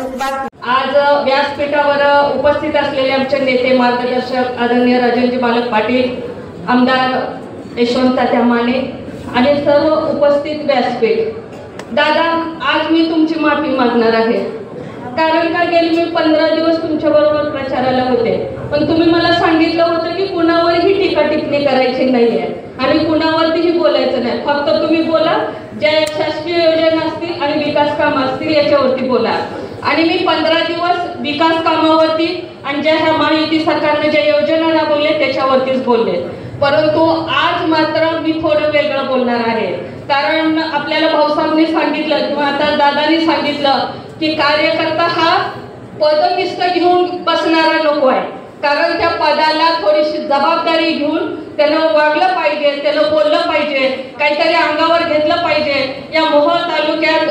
आज व्यासपीठावर उपस्थित असलेले आमचे नेते मार्गदर्शक आदरणीय राजनजी मालक पाटील, आमदार यशवंत तात्या माने आणि सर्व उपस्थित व्यासपीठ. दादा, आज मी तुमची माफी मागणार आहे. कारण का गेली मी 15 दिवस तुमच्या बरोबर प्रचाराला होते, पण तुम्ही मला सांगितलं होतं की कुणावरही टीका टिप्पणी करायची नाहीये आणि कुणावरतीही बोलायचं नाही. फक्त तुम्ही बोला, ज्या शासकीय योजना असतील आणि विकास काम असतील याच्यावरती बोला. आणि मी 15 दिवस विकास कामावरती आणि ज्या ह्या महायुती सरकारने ज्या योजना राबवल्या त्याच्यावरतीच बोलले. परंतु आज मात्र मी थोडं वेगळं बोलणार आहे. कारण आपल्याला भाऊसाहेबांनी सांगितलं किंवा आता दादांनी सांगितलं की कार्यकर्ता हा पदनिष्ठ घेऊन बसणारा लोक आहे. कारण त्या पदाला थोडीशी जबाबदारी घेऊन त्यानं वागलं पाहिजे, त्यानं बोललं पाहिजे, काहीतरी अंगावर घेतलं पाहिजे. या मोहोळ तालुक्यात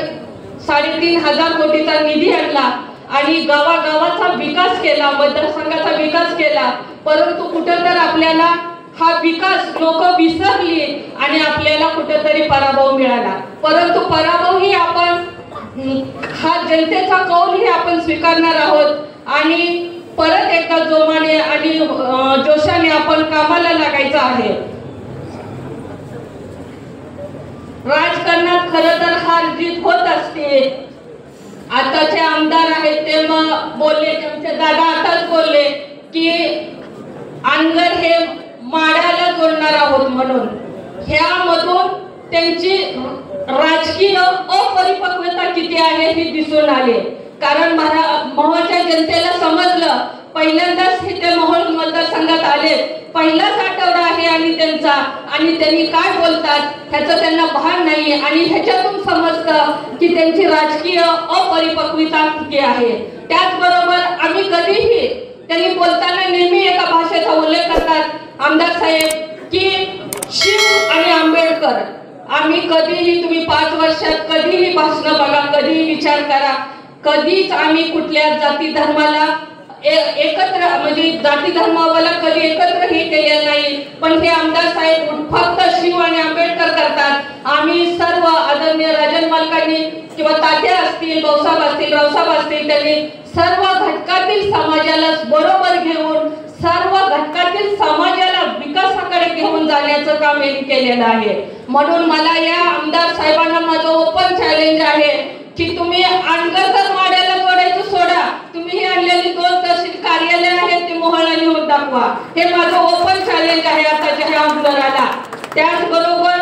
3,500 कोटीचा निधी आणला आणि गावागावाचा विकास केला, मतदारसंघाचा विकास केला. परंतु कुठेतरी आपल्याला हा विकास लोक विसरली आणि आपल्याला कुठेतरी पराभव मिळाला. परंतु पराभव ही आपण हा जनतेचा कौल ही आपण स्वीकारणार आहोत आणि परत एकदा जोमाने आणि जोशाने आपण कामाला लागायचं आहे. राजकारणात खरं तर हार जीत होत असते. आताचे आमदार आहेत ते बोलले, आमचे दादा आताच बोलले की अनगर हे माड्याला जोडणार आहोत म्हणून. ह्यामधून त्यांची राजकीय अपरिपक्वता किती आहे हे दिसून आले. कारण मोहोळच्या जनतेला समजलं, पहिल्यांदाच ते मोहोळ मतदारसंघात आले, पहिलाच आठवडा आहे आणि त्यांचा, आणि त्यांनी काय बोलतात ह्याचं त्यांना भान नाही. आणि ह्याच्यातून समजतं की त्यांची राजकीय अपरिपक्वता किती आहे. त्याचबरोबर आम्ही कधीही, त्यांनी बोलताना नेहमी एका भाषेचा उल्लेख करतात आमदार साहेब की शिव आणि आंबेडकर. आम्ही कधीही, तुम्ही 5 वर्षात कधीही भाषण बघा, कधीही विचार करा, कधीच आम्ही कुठल्या जाती धर्माला एकत्र, म्हणजे जाती धर्मावाला कधी एकत्र हे केले नाही. पण हे आमदार साहेब फक्त शिव आणि आंबेडकर करतात. आम्ही सर्व आदरणीय राजन मालकांनी किंवा तात्या असतील, भाऊसाहेब असतील, रावसाहेब असतील, त्यांनी सर्व घटकातील समाजाला बरोबर घेऊन सर्व घटकातील समाजाला विकासाकडे घेऊन जाण्याचं काम यांनी केलेलं आहे. म्हणून मला या आमदार साहेबांना माझं ओपन चॅलेंज आहे की तुम्ही अनगर माड्याला जोडायचं सोडा, तुम्ही हे आणलेली 2 तहसील कार्यालय आहेत ते मोहोळला नेऊन दाखवा. हे माझं ओपन चॅलेंज आहे आताच्या ह्या आमदाराला. त्याचबरोबर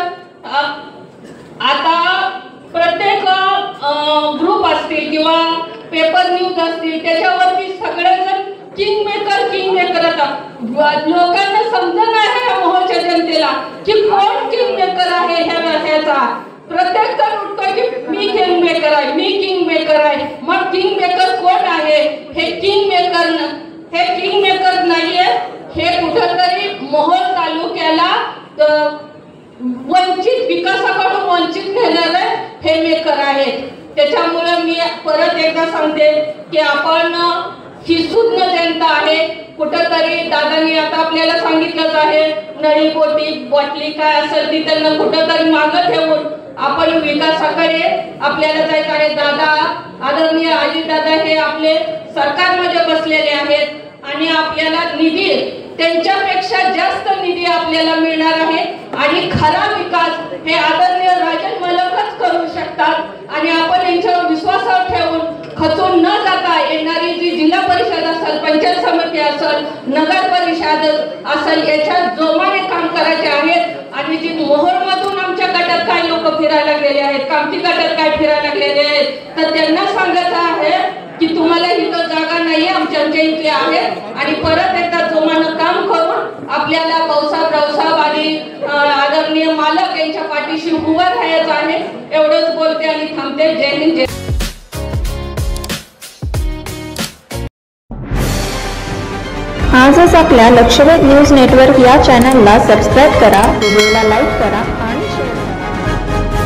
आता प्रत्येक ग्रुप असतील किंवा पेपर न्यूज असतील त्याच्यावरती सगळेजण किंग मेकर आता लोकांना समजत आहे मोहोळच्या जनतेला की कोण किंग मेकर आहे. ह्याचा प्रत्येक जण उठतो की मी किंग मेकर आहे, मी किंग मेकर आहे. मग किंग मेकर कोण आहे? हे किंग मेकर नाहीये. हे कुठेतरी मोहोळ तालुक्याला वंचित, विकासाकडून वंचित नेणारे हे मेकर आहेत. त्याच्यामुळे मी परत एकदा सांगते की आपण ही सुज्ञ जनता आहे. कुठेतरी दादांनी आता आपल्याला सांगितलंच आहे, नळी पोटी बॉटली काय असेल ती त्यांना कुठेतरी मागं ठेवून आपण विकासाकडे आपल्याला जायचं आहे. दादा, आदरणीय अजितदादा हे आपले सरकारमध्ये बसलेले आहेत आणि आपल्याला निधी, त्यांच्यापेक्षा जास्त निधी आपल्याला मिळणार आहे. आणि खरा विकास हे आदरणीय राजन मालकच करू शकतात. आणि आपण यांच्यावर विश्वासावर ठेवून खचून न जाता येणारी जी जिल्हा परिषद असेल, पंचायत समिती असेल, नगर परिषद असेल, याच्यात जोमाने काम करायचे आहेत. आणि जी मोहोळमधून आमच्या गटात काय लोक फिरायला गेले आहेत, कामठी गटात काय फिरायला गेलेले आहेत, तर त्यांना सांगायचं आहे की तुम्हाला इथं जागा नाही, आमच्या इथले आहेत. आणि परत एकदा जोमानं काम करून आपल्याला भाऊसाहेब, रावसाहेब आणि आदरणीय मालक यांच्या पाठीशी उभं राहायचं आहे. एवढंच बोलते आणि थांबते. जय हिंद, जय. आजच आपल्या लक्षवेध न्यूज नेटवर्क या चॅनलला सबस्क्राईब करा, व्हिडिओला लाईक करा